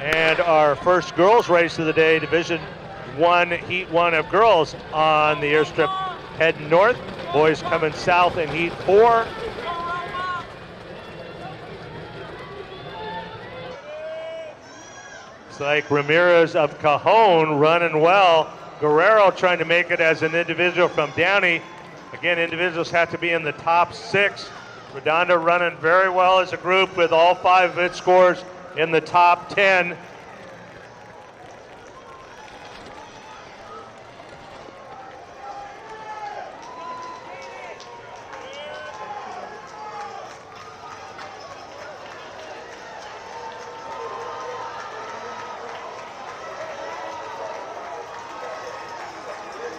And our first girls race of the day, Division 1, Heat 1 of girls on the airstrip heading north. Boys coming south in Heat 4. Looks like Ramirez of Cajon running well. Guerrero trying to make it as an individual from Downey. Again, individuals have to be in the top 6. Redondo running very well as a group with all 5 of its scores in the top 10.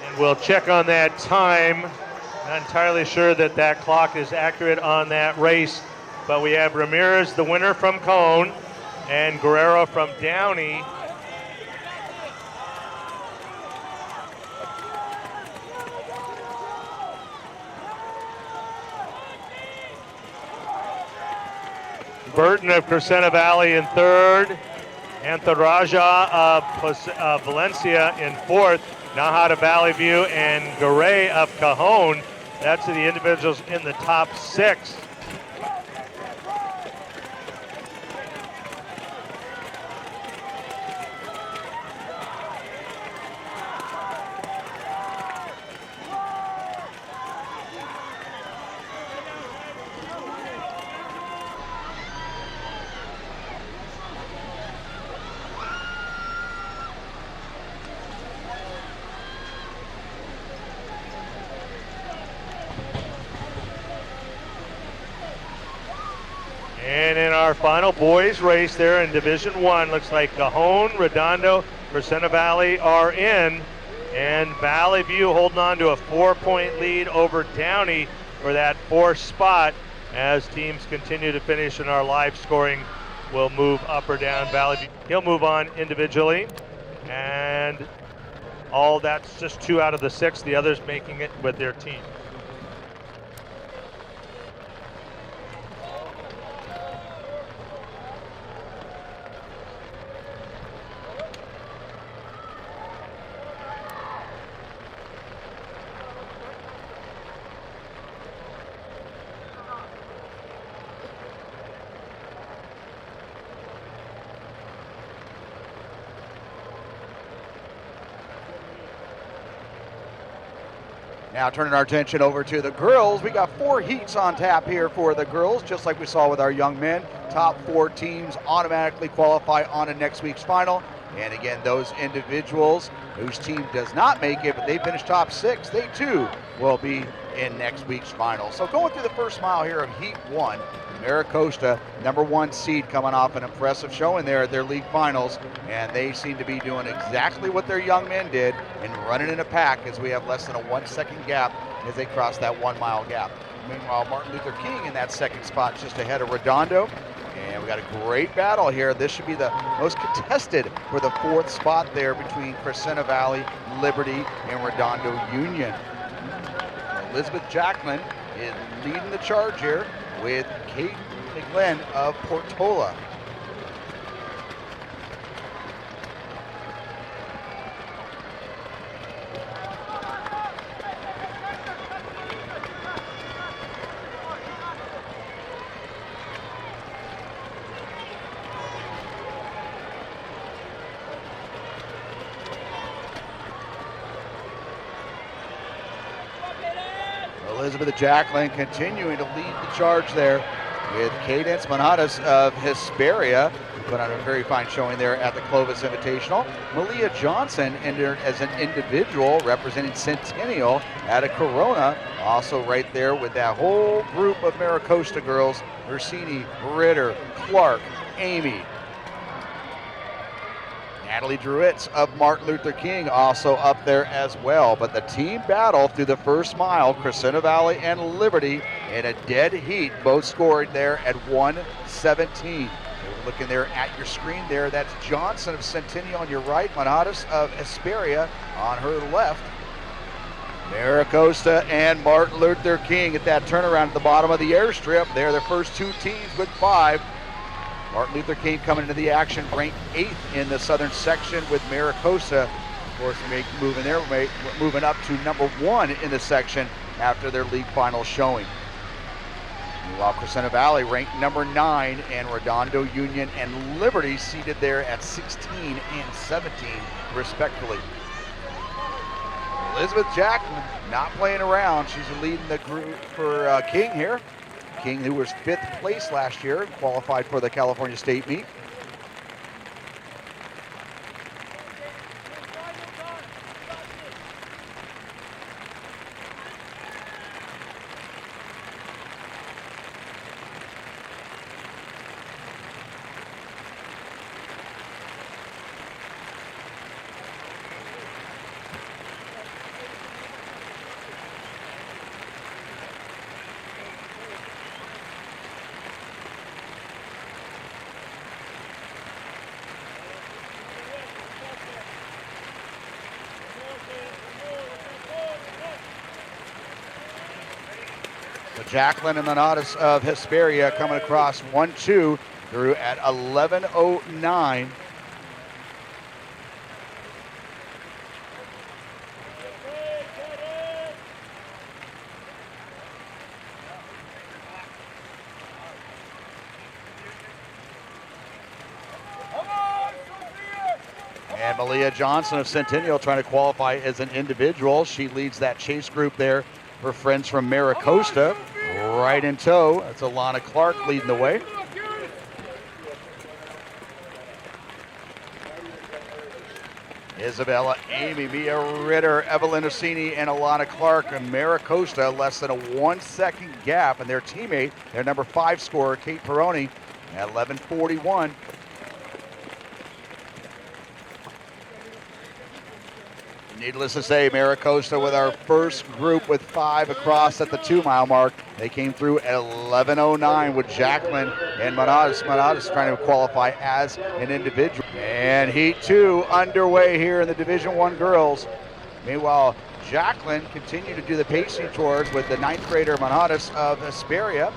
And we'll check on that time. Not entirely sure that that clock is accurate on that race, but we have Ramirez, the winner from Cone, and Guerrero from Downey. Burton of Crescenta Valley in 3rd. Antharaja of Valencia in 4th. Nahada Valley View and Garay of Cajon. That's the individuals in the top 6. And in our final boys race there in Division 1, looks like Cajon, Redondo, Crescenta Valley are in. And Valley View holding on to a 4-point lead over Downey for that 4th spot. As teams continue to finish in our live scoring, will move up or down. Valley View, he'll move on individually. And all that's just 2 out of the 6, the others making it with their team. Now turning our attention over to the girls. We got 4 heats on tap here for the girls, just like we saw with our young men. Top 4 teams automatically qualify on to next week's final. And again, those individuals whose team does not make it, but they finish top 6, they too will be in next week's final. So going through the first mile here of Heat 1, Maricosta, number 1 seed, coming off an impressive showing there at their league finals, and they seem to be doing exactly what their young men did and running in a pack as we have less than a 1-second gap as they cross that 1 mile gap. Meanwhile, Martin Luther King in that 2nd spot just ahead of Redondo. And we got a great battle here. This should be the most contested for the 4th spot there between Crescenta Valley, Liberty, and Redondo Union. Elizabeth Jacklin is leading the charge here with Kate McGlenn of Portola. Elizabeth Jacklin continuing to lead the charge there with Kaydence Manjarrez of Hesperia, who put on a very fine showing there at the Clovis Invitational. Malia Johnson entered as an individual representing Centennial out of Corona, also right there with that whole group of Maricosta girls, Ursini, Ritter, Clark, Amy. Natalie Druitz of Martin Luther King also up there as well. But the team battle through the first mile, Crescenta Valley and Liberty in a dead heat, both scored there at 1:17. You're looking there at your screen there. That's Johnson of Centennial on your right, Manjarrez of Hesperia on her left. Maricosta and Martin Luther King at that turnaround at the bottom of the airstrip. They're the first two teams with 5. Martin Luther King coming into the action, ranked 8th in the Southern section with Maricosta. Of course, moving up to number 1 in the section after their league final showing. Meanwhile, Crescenta Valley ranked number 9, and Redondo Union and Liberty seated there at 16 and 17, respectively. Elizabeth Jacklin not playing around. She's leading the group for King here. King, who was 5th place last year, qualified for the California State meet. Jacklin and Manadas of Hesperia coming across 1-2 through at 11:09. And Malia Johnson of Centennial trying to qualify as an individual. She leads that chase group there. Her friends from Maricosta right in tow. That's Alana Clark leading the way. Isabella Amy, Mia Ritter, Evelyn Orsini, and Alana Clark and Maricosta less than a 1-second gap. And their teammate, their number 5 scorer, Kate Peroni, at 11:41. Needless to say, Maricosta with our first group with 5 across at the 2-mile mark. They came through at 11:09 with Jacklin and Manadas. Manadas trying to qualify as an individual. And Heat 2 underway here in the Division I girls. Meanwhile, Jacklin continued to do the pacing tours with the 9th grader Manadas of Hesperia.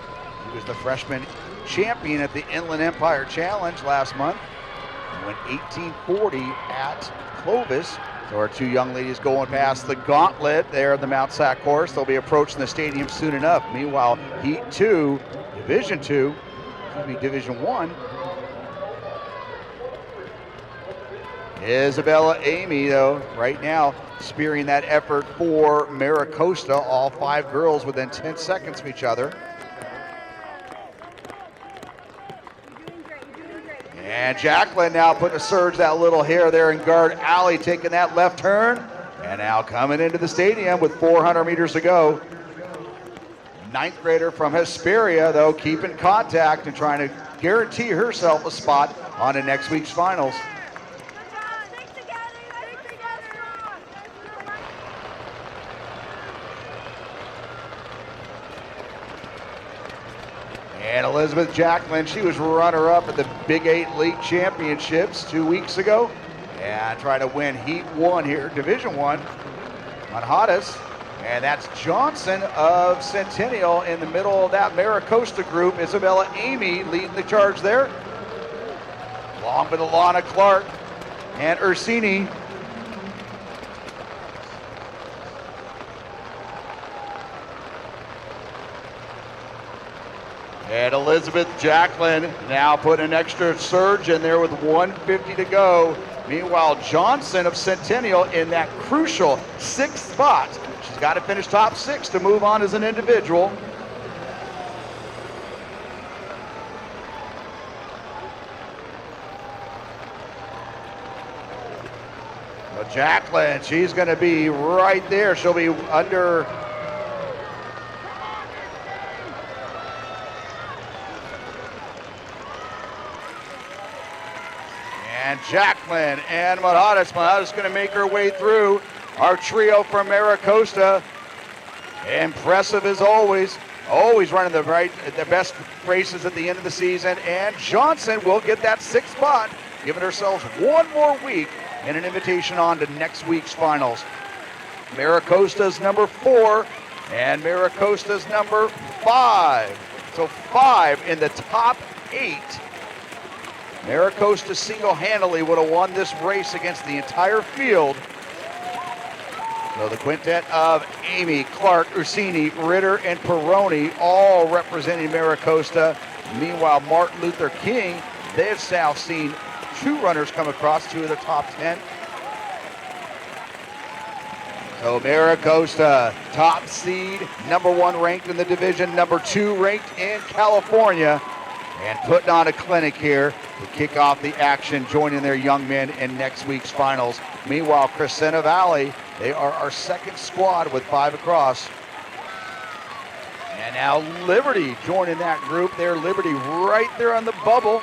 He was the freshman champion at the Inland Empire Challenge last month. He went 18:40 at Clovis. So our 2 young ladies going past the gauntlet there at the Mt SAC course. They'll be approaching the stadium soon enough. Meanwhile, Heat 2, Division 1. Isabella Amy, though, right now spearing that effort for Maricosta. All 5 girls within 10 seconds of each other. And Jacklin now putting a surge, that little hair there in guard alley, taking that left turn. And now coming into the stadium with 400 meters to go. 9th grader from Hesperia, though, keeping contact and trying to guarantee herself a spot on the next week's finals. And Elizabeth Jacklin, she was runner-up at the Big 8 League Championships 2 weeks ago. And trying to win Heat 1 here, Division 1 on Hottest. And that's Johnson of Centennial in the middle of that Maricosta group. Isabella Amy leading the charge there. Along with Alana Clark and Ursini. And Elizabeth Jacklin now putting an extra surge in there with 150 to go. Meanwhile, Johnson of Centennial in that crucial 6th spot. She's got to finish top 6 to move on as an individual. But Jacklin, she's going to be right there. She'll be under. And Jacklin and Manadas. Manadas going to make her way through. Our trio from Maricosta. Impressive as always. Always running the best races at the end of the season. And Johnson will get that 6th spot, giving ourselves one more week and an invitation on to next week's finals. Maricosta's number 4, and Maricosta's number 5. So 5 in the top 8. Maricosta single-handedly would have won this race against the entire field. So the quintet of Amy, Clark, Ursini, Ritter, and Peroni all representing Maricosta. Meanwhile, Martin Luther King, they've now seen 2 runners come across, 2 of the top 10. So Maricosta, top seed, number 1 ranked in the division, number 2 ranked in California, and putting on a clinic here to kick off the action, joining their young men in next week's finals. Meanwhile, Crescenta Valley, they are our second squad with 5 across. And now Liberty joining that group there. Liberty right there on the bubble.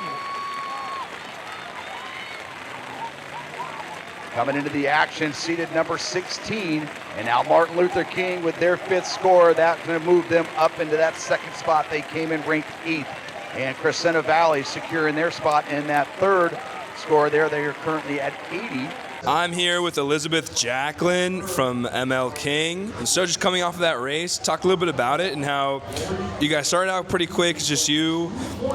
Coming into the action, seated number 16. And now Martin Luther King with their 5th score. That's going to move them up into that 2nd spot. They came in ranked 8th. And Crescenta Valley securing their spot in that 3rd score there. They are currently at 80. I'm here with Elizabeth Jacklin from ML King. And so just coming off of that race, talk a little bit about it and how you guys started out pretty quick. It's just you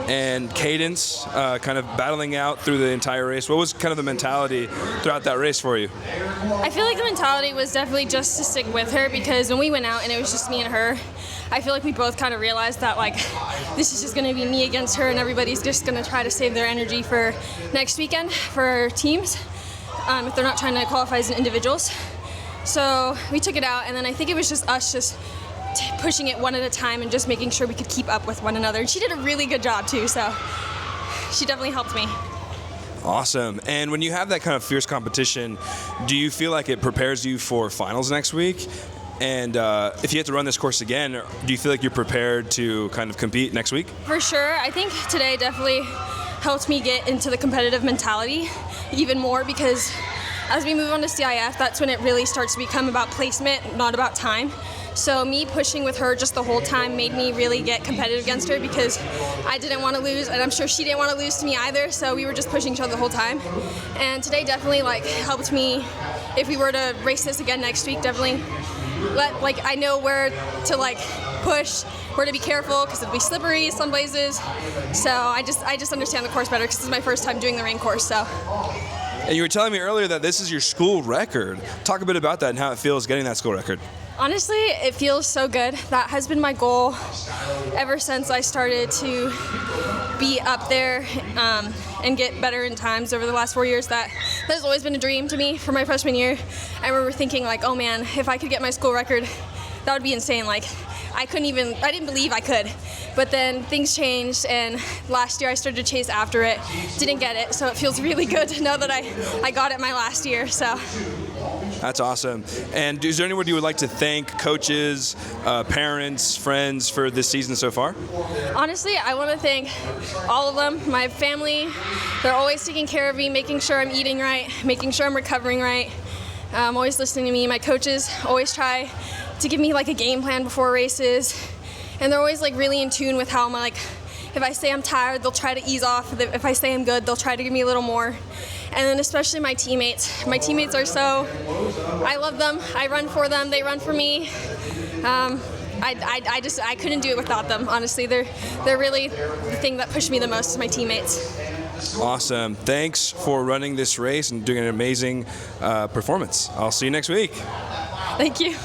and Kaydence kind of battling out through the entire race. What was kind of the mentality throughout that race for you? I feel like the mentality was definitely just to stick with her, because when we went out and it was just me and her, I feel like we both kind of realized that like this is just going to be me against her, and everybody's just going to try to save their energy for next weekend for teams. If they're not trying to qualify as individuals. So we took it out, and then I think it was just us just pushing it one at a time and just making sure we could keep up with one another. And she did a really good job too, so she definitely helped me. Awesome. And when you have that kind of fierce competition, do you feel like it prepares you for finals next week? And if you have to run this course again, do you feel like you're prepared to kind of compete next week? For sure. I think today definitely helped me get into the competitive mentality even more, because as we move on to CIF, that's when it really starts to become about placement, not about time. So me pushing with her just the whole time made me really get competitive against her, because I didn't want to lose, and I'm sure she didn't want to lose to me either, so we were just pushing each other the whole time. And today definitely like helped me, if we were to race this again next week, definitely I know where to like push, where to be careful, because it'll be slippery some places. So I just understand the course better, because this is my first time doing the rain course. So. And you were telling me earlier that this is your school record. Talk a bit about that and how it feels getting that school record. Honestly, it feels so good. That has been my goal ever since I started to be up there and get better in times over the last 4 years. That has always been a dream to me for my freshman year. I remember thinking like, oh man, if I could get my school record, that would be insane. Like, I didn't believe I could. But then things changed, and last year I started to chase after it. Didn't get it, so it feels really good to know that I got it my last year. So. That's awesome. And is there anyone you would like to thank, coaches, parents, friends, for this season so far? Honestly, I want to thank all of them. My family, they're always taking care of me, making sure I'm eating right, making sure I'm recovering right. Always listening to me. My coaches always try to give me like a game plan before races, and they're always like really in tune with how I'm like. If I say I'm tired, they'll try to ease off. If I say I'm good, they'll try to give me a little more. And then especially my teammates. My teammates are I love them. I run for them. They run for me. I couldn't do it without them. Honestly, they're really the thing that pushed me the most is my teammates. Awesome. Thanks for running this race and doing an amazing performance. I'll see you next week. Thank you.